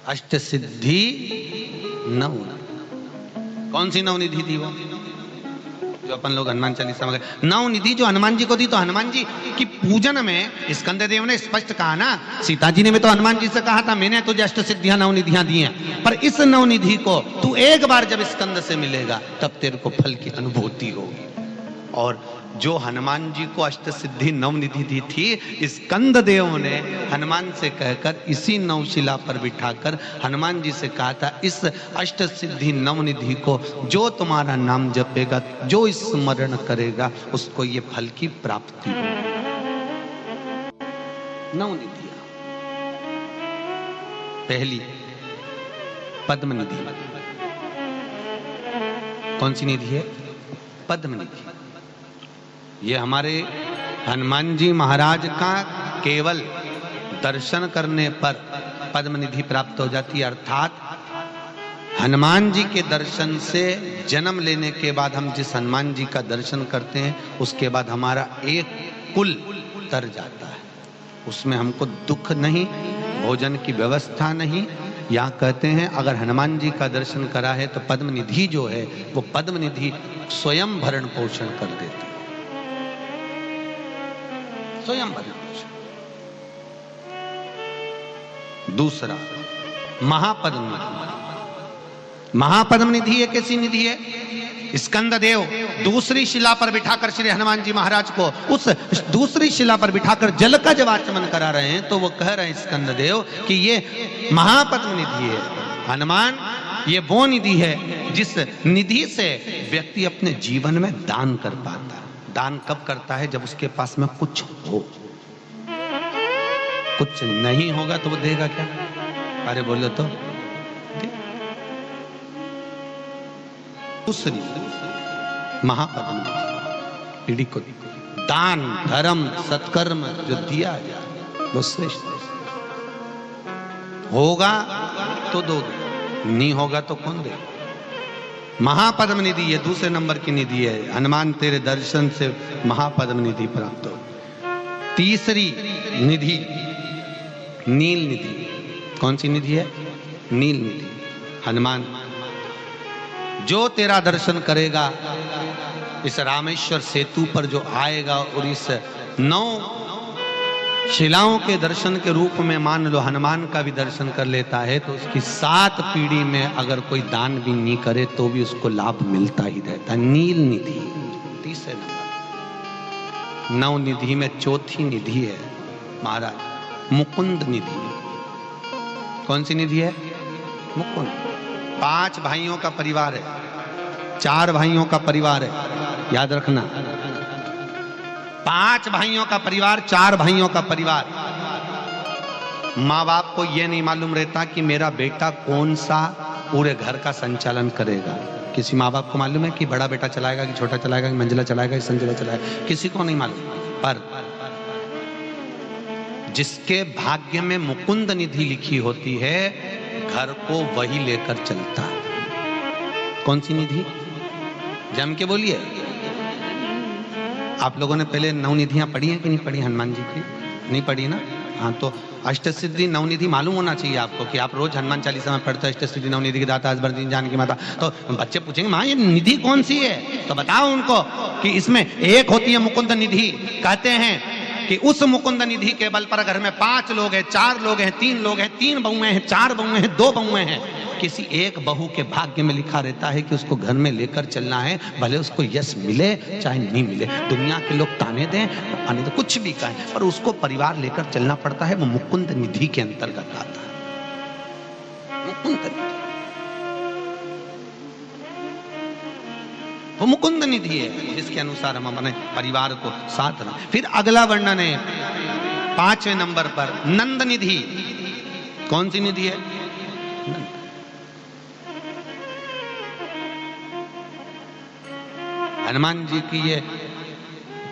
अष्ट सिद्धि नव। कौन सी नवनिधि थी वो जो अपन लोग हनुमान चालीसा में? नवनिधि जो हनुमान जी को दी। तो हनुमान जी की पूजन में स्कंद देव ने स्पष्ट कहा ना, सीता जी ने भी तो हनुमान जी से कहा था मैंने तुझे अष्ट सिद्धियां नवनिधियां दी हैं, पर इस नवनिधि को तू एक बार जब स्कंद से मिलेगा तब तेरे को फल की अनुभूति होगी। और जो हनुमान जी को अष्ट सिद्धि नवनिधि दी थी, स्कंद देव ने हनुमान से कहकर इसी नवशिला पर बिठाकर हनुमान जी से कहा था, इस अष्ट सिद्धि नवनिधि को जो तुम्हारा नाम जपेगा, जो स्मरण करेगा, उसको ये फल की प्राप्ति होगी। नवनिधियां। पहली पद्मनिधि। कौन सी निधि है? पद्मनिधि। ये हमारे हनुमान जी महाराज का केवल दर्शन करने पर पद्मनिधि प्राप्त हो जाती है। अर्थात हनुमान जी के दर्शन से जन्म लेने के बाद हम जिस हनुमान जी का दर्शन करते हैं, उसके बाद हमारा एक कुल तर जाता है। उसमें हमको दुख नहीं, भोजन की व्यवस्था नहीं। यहाँ कहते हैं अगर हनुमान जी का दर्शन करा है तो पद्मनिधि जो है वो पद्मनिधि स्वयं भरण पोषण कर देती है। स्वयं भरण पोषण। दूसरा महापद्मनिधि। महापद्मनिधि एक ऐसी निधि है, स्कंद देव दूसरी शिला पर बिठाकर श्री हनुमान जी महाराज को उस दूसरी शिला पर बिठाकर जल का जब आचमन करा रहे हैं, तो वो कह रहे हैं स्कंद देव कि ये महापद्मनिधि है। हनुमान ये वो निधि है जिस निधि से व्यक्ति अपने जीवन में दान कर पाता है। दान कब करता है? जब उसके पास में कुछ हो। कुछ नहीं होगा तो वो देगा क्या? अरे बोलो तो। दूसरी महापद्मनिधि को दान धर्म सत्कर्म जो दिया जाए वो श्रेष्ठ। होगा तो दो, नहीं होगा तो कौन दे? महापद्मनिधि ये दूसरे नंबर की निधि है। हनुमान तेरे दर्शन से महापद्मनिधि प्राप्त हो। तीसरी निधि नील निधि। कौन सी निधि है? नील निधि। हनुमान जो तेरा दर्शन करेगा, इस रामेश्वर सेतु पर जो आएगा और इस 9 शिलाओं के दर्शन के रूप में मान लो हनुमान का भी दर्शन कर लेता है, तो उसकी 7 पीढ़ी में अगर कोई दान भी नहीं करे तो भी उसको लाभ मिलता ही रहता है। नील निधि तीसरे नंबर। 9 निधि में चौथी निधि है महाराज मुकुंद निधि। कौन सी निधि है? मुकुंद। 5 भाइयों का परिवार है, 4 भाइयों का परिवार है, याद रखना। 5 भाइयों का परिवार, 4 भाइयों का परिवार। माँ बाप को यह नहीं मालूम रहता कि मेरा बेटा कौन सा पूरे घर का संचालन करेगा। किसी माँ बाप को मालूम है कि बड़ा बेटा चलाएगा कि छोटा चलाएगा कि मंजिला चलाएगा कि संजिला चलाएगा? किसी को नहीं मालूम। पर जिसके भाग्य में मुकुंद निधि लिखी होती है, घर को वही लेकर चलता है। कौन सी निधि? जम के बोलिए। आप लोगों ने पहले नवनिधियां पढ़ी हैं कि नहीं पढ़ी? हनुमान जी की नहीं पढ़ी ना? हाँ, तो अष्ट सिद्धि नवनिधि मालूम होना चाहिए आपको कि आप रोज हनुमान चालीसा में पढ़ते हो अष्ट सिद्धि नवनिधि के दाता असबर दीन जानकी माता। तो बच्चे पूछेंगे माँ ये निधि कौन सी है? तो बताओ उनको कि इसमें एक होती है मुकुंद निधि। कहते हैं कि उस मुकुंद निधि के बल पर घर में 5 लोग हैं, 4 लोग हैं, 3 लोग हैं, 3 बहुएं हैं, 4 बहुएं हैं, 2 बहुएं हैं, किसी एक बहू के भाग्य में लिखा रहता है कि उसको घर में लेकर चलना है, भले उसको यश मिले चाहे नहीं मिले। दुनिया के लोग ताने दें, आने तो कुछ भी कहें, पर उसको परिवार लेकर चलना पड़ता है। वो मुकुंद निधि के अंतर्गत आता है। मुकुंद निधि वो मुकुंद निधि है जिसके अनुसार हम अपने परिवार को साथ रखें। फिर अगला वर्णन है 5वें नंबर पर नंद निधि। कौन सी निधि है? हनुमान जी की ये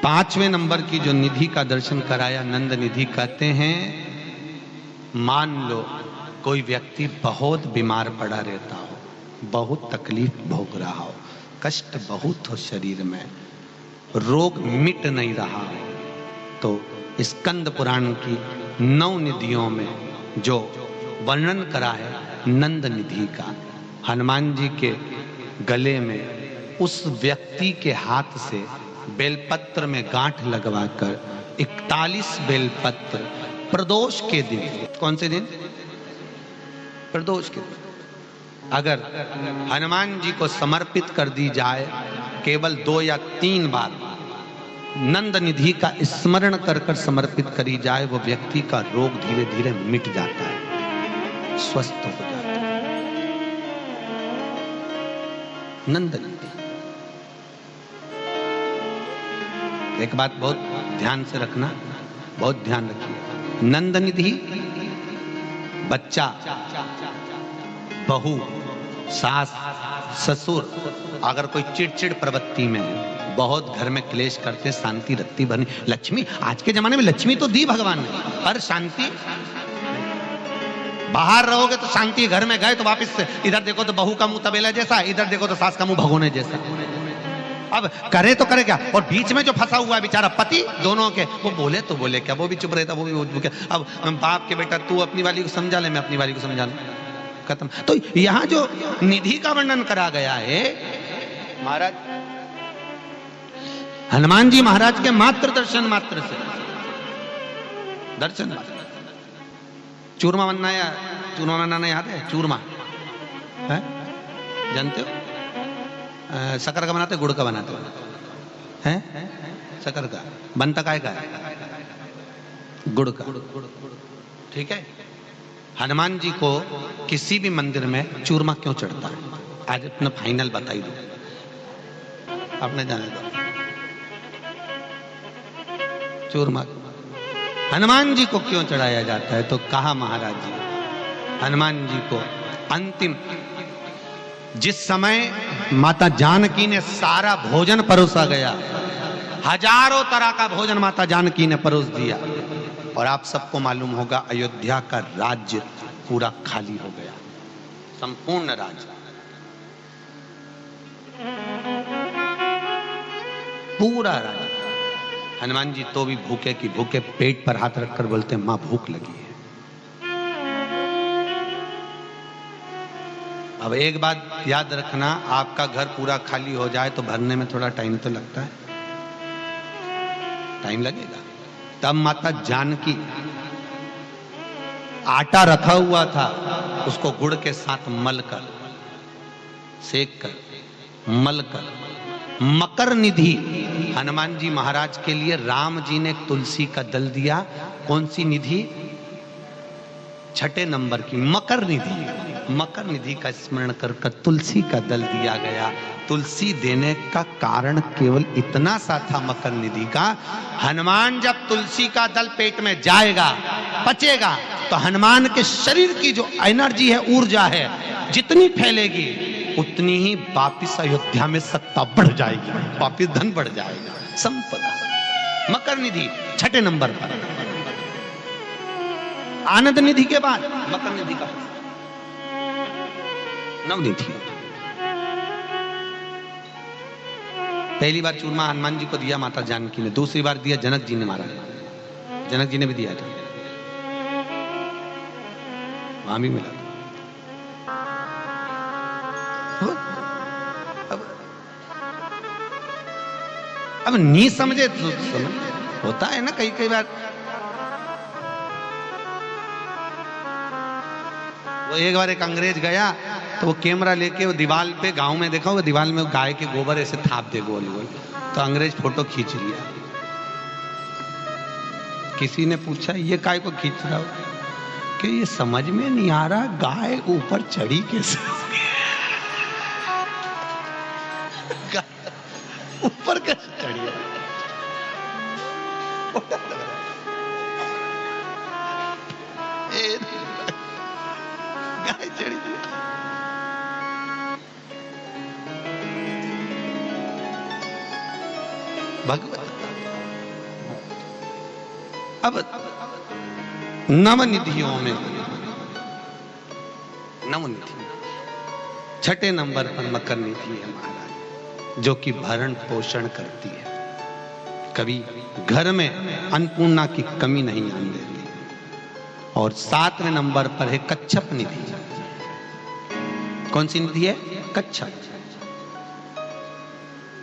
5वें नंबर की जो निधि का दर्शन कराया, नंद निधि। कहते हैं मान लो कोई व्यक्ति बहुत बीमार पड़ा रहता हो, बहुत तकलीफ भोग रहा हो, कष्ट बहुत हो शरीर में, रोग मिट नहीं रहा हो, तो स्कंद पुराण की 9 निधियों में जो वर्णन करा है नंद निधि का। हनुमान जी के गले में उस व्यक्ति के हाथ से बेलपत्र में गांठ लगवाकर 41 बेलपत्र प्रदोष के दिन, कौन से दिन? प्रदोष के दिन, अगर हनुमान जी को समर्पित कर दी जाए, केवल 2 या 3 बार नंद निधि का स्मरण कर कर समर्पित करी जाए, वो व्यक्ति का रोग धीरे धीरे मिट जाता है, स्वस्थ हो जाता है। नंद निधि। एक बात बहुत ध्यान से रखना, बहुत ध्यान रखिए। नंद निधि बच्चा, बहू, सास, ससुर अगर कोई चिड़चिड़ प्रवृत्ति में है, बहुत घर में क्लेश करते, शांति रत्ती बनी, लक्ष्मी, आज के जमाने में लक्ष्मी तो दी भगवान ने, पर शांति, बाहर रहोगे तो शांति, घर में गए तो वापस से इधर देखो तो बहू का मुंह तबेला जैसा, इधर देखो तो सास का मुंह भगोने जैसा। अब करे तो करे क्या? और बीच में जो फंसा हुआ है बेचारा पति, दोनों के, वो बोले तो बोले क्या, वो भी चुप रहता, वो भी क्या। अब बाप के बेटा तू अपनी वाली को समझा ले, मैं अपनी वाली को समझा लूं, खत्म। तो यहां जो निधि का वर्णन करा गया है, महाराज हनुमान जी महाराज के मात्र दर्शन मात्र से, दर्शन मात्र, चूरमा बनाया, चूरमा बनाना याद है? चूरमा है, जानते हो? शक्कर का बनाते, गुड़ का बनाते हैं? शक्कर का बनता काय का है? गुड़ का। ठीक है। हनुमान जी को किसी भी मंदिर में चूरमा क्यों चढ़ता है? आज अपना फाइनल बताई दो, आपने जाने दो। चूरमा हनुमान जी को क्यों चढ़ाया जाता है? तो कहा महाराज जी, हनुमान जी को अंतिम, जिस समय माता जानकी ने सारा भोजन परोसा गया, हजारों तरह का भोजन माता जानकी ने परोस दिया, और आप सबको मालूम होगा अयोध्या का राज्य पूरा खाली हो गया, संपूर्ण राज्य, पूरा राज्य। हनुमान जी तो भी भूखे की भूखे, पेट पर हाथ रखकर बोलते, मां भूख लगी है। अब एक बात याद रखना, आपका घर पूरा खाली हो जाए तो भरने में थोड़ा टाइम तो लगता है, टाइम लगेगा। तब माता जानकी, आटा रखा हुआ था, उसको गुड़ के साथ मलकर, सेक कर, मलकर, मकर निधि, हनुमान जी महाराज के लिए राम जी ने तुलसी का दल दिया। कौन सी निधि? 6 नंबर की मकर निधि। मकर निधि का स्मरण कर कर तुलसी का दल दिया गया। तुलसी देने का कारण केवल इतना सा था मकर निधि का, हनुमान जब तुलसी का दल पेट में जाएगा, पचेगा, तो हनुमान के शरीर की जो एनर्जी है, ऊर्जा है, जितनी फैलेगी उतनी ही वापिस अयोध्या में सत्ता बढ़ जाएगी, वापिस धन बढ़ जाएगा, संपदा। मकर निधि 6 नंबर पर। आनंद निधि के बाद मकर निधि का नवनिधि। पहली बार चूरमा हनुमान जी को दिया माता जानकी ने, दूसरी बार दिया जनक जी ने, मारा जनक जी ने भी दिया था, वहां भी मिला था। अब नहीं समझे तो समझ, होता है ना कई बार। वो एक बार एक अंग्रेज गया तो वो कैमरा लेके वो दीवार पे, गांव में देखा, वो दीवार में गाय के गोबर ऐसे थाप दे गोल गोल, तो अंग्रेज फोटो खींच लिया। किसी ने पूछा ये काय को खींच रहा हो? कि ये समझ में नहीं आ रहा गाय ऊपर चढ़ी कैसे, ऊपर कैसे चढ़ी है? गाय चढ़ी भगवत। अब नवनिधियों में नवनिधि 6 नंबर पर मकर निधि है महाराज, जो कि भरण पोषण करती है, कभी घर में अन्नपूर्णा की कमी नहीं आने देती। और 7वें नंबर पर है कच्छप निधि। कौन सी निधि है? कच्छप।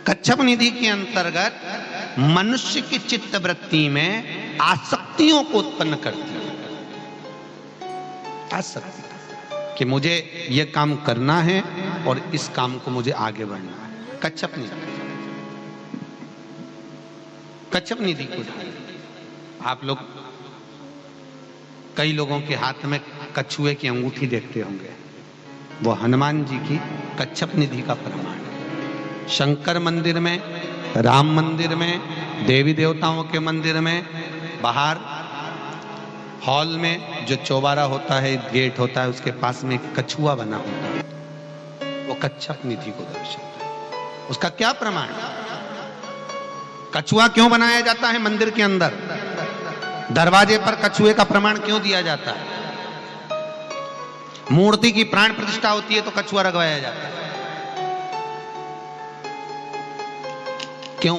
कच्छप निधि के अंतर्गत मनुष्य की चित्त वृत्ति में आसक्तियों को उत्पन्न करती है। आसक्ति कि मुझे यह काम करना है और इस काम को मुझे आगे बढ़ना है। कच्छप निधि, कच्छप निधि को आप लोग कई लोगों के हाथ में कछुए की अंगूठी देखते होंगे, वो हनुमान जी की कच्छप निधि का प्रमाण है। शंकर मंदिर में, राम मंदिर में, देवी देवताओं के मंदिर में, बाहर हॉल में जो चौबारा होता है, गेट होता है, उसके पास में एक कछुआ बना होता है, वो कच्छप निधि को दर्शाता है। उसका क्या प्रमाण है? कछुआ क्यों बनाया जाता है मंदिर के अंदर? दरवाजे पर कछुए का प्रमाण क्यों दिया जाता है? मूर्ति की प्राण प्रतिष्ठा होती है तो कछुआ रखवाया जाता है। क्यों?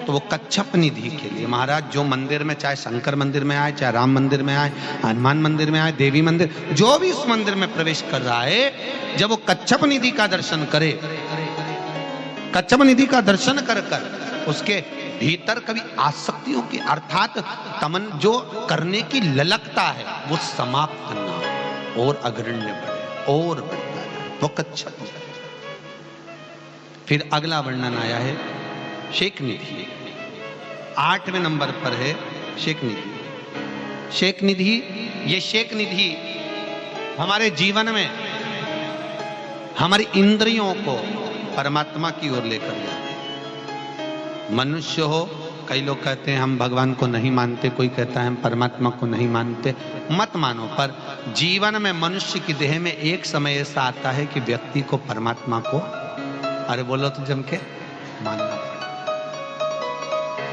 तो वो कच्छप निधि के लिए। महाराज जो मंदिर में, चाहे शंकर मंदिर में आए, चाहे राम मंदिर में आए, हनुमान मंदिर में आए, देवी मंदिर, जो भी उस मंदिर में प्रवेश कर रहा है, जब वो कच्छप निधि का दर्शन करे, कच्छप निधि का दर्शन कर कर उसके भीतर कभी आसक्तियों की, अर्थात तमन जो करने की ललकता है, वो समाप्त करना और अग्रण्य बढ़े और बढ़ता है, वो कच्छप निधि। फिर अगला वर्णन आया है शेख निधि। 8वें नंबर पर है शेख निधि। शेख निधि, ये शेख निधि हमारे जीवन में हमारी इंद्रियों को परमात्मा की ओर लेकर जाती है। मनुष्य हो, कई लोग कहते हैं हम भगवान को नहीं मानते, कोई कहता है हम परमात्मा को नहीं मानते, मत मानो, पर जीवन में मनुष्य की देह में एक समय ऐसा आता है कि व्यक्ति को परमात्मा को, अरे बोलो तो जम के, मानना पड़ेगा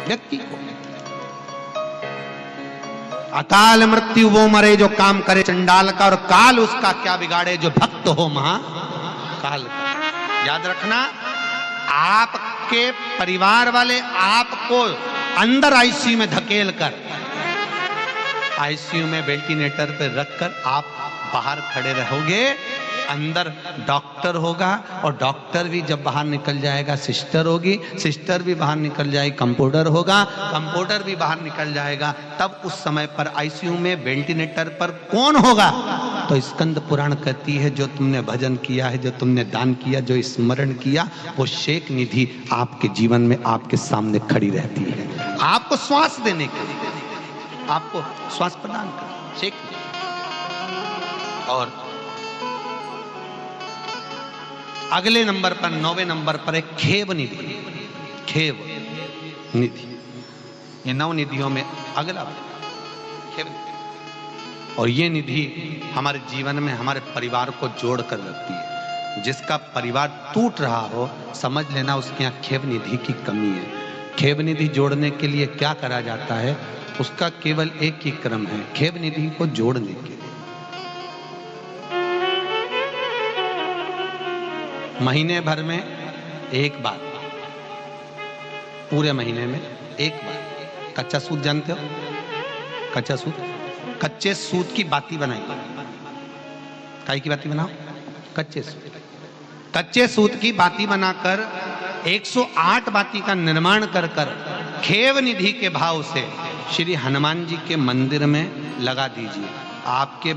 व्यक्ति को। अकाल मृत्यु वो मरे जो काम करे चंडाल का, और काल उसका क्या बिगाड़े जो भक्त हो महाकाल का। याद रखना, आपके परिवार वाले आपको अंदर आईसीयू में धकेल कर, आईसीयू में वेंटिलेटर पर रखकर आप बाहर खड़े रहोगे, अंदर डॉक्टर होगा, और डॉक्टर भी जब बाहर निकल जाएगा सिस्टर होगी, सिस्टर भी बाहर निकल जाएगी, कंपाउंडर होगा, कंपाउंडर भी बाहर निकल जाएगा। तब उस समय पर आईसीयू में वेंटिलेटर पर कौन होगा? तो स्कंद पुराण कहती है जो तुमने भजन किया है, जो तुमने दान किया, जो स्मरण किया, वो शेख निधि आपके जीवन में आपके सामने खड़ी रहती है, आपको श्वास देने के लिए, आपको श्वास प्रदान कर शेख निधि। और अगले नंबर पर, 9वें नंबर पर एक खेव निधि। खेव निधि, ये 9 निधियों में अगला खेव निधि। और ये निधि हमारे जीवन में हमारे परिवार को जोड़ कर रखती है। जिसका परिवार टूट रहा हो, समझ लेना उसके यहाँ खेव निधि की कमी है। खेव निधि जोड़ने के लिए क्या करा जाता है? उसका केवल एक ही क्रम है, खेव निधि को जोड़ने के लिए महीने भर में एक बार, पूरे महीने में एक बार कच्चा सूत, जानते हो कच्चा सूत? कच्चे सूत की बाती बनाइए। काई की बाती बनाओ? कच्चे सूत। कच्चे सूत की बाती बनाकर 108 बाती का निर्माण कर कर खेव निधि के भाव से श्री हनुमान जी के मंदिर में लगा दीजिए। आपके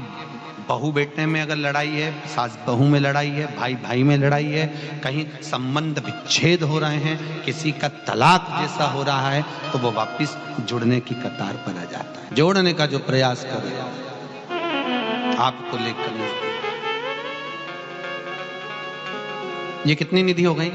बहू बेटे में अगर लड़ाई है, सास बहू में लड़ाई है, भाई भाई में लड़ाई है, कहीं संबंध विच्छेद हो रहे हैं, किसी का तलाक जैसा हो रहा है, तो वो वापस जुड़ने की कतार पर आ जाता है। जोड़ने का जो प्रयास करे आपको लेकर। ये कितनी निधि हो गई?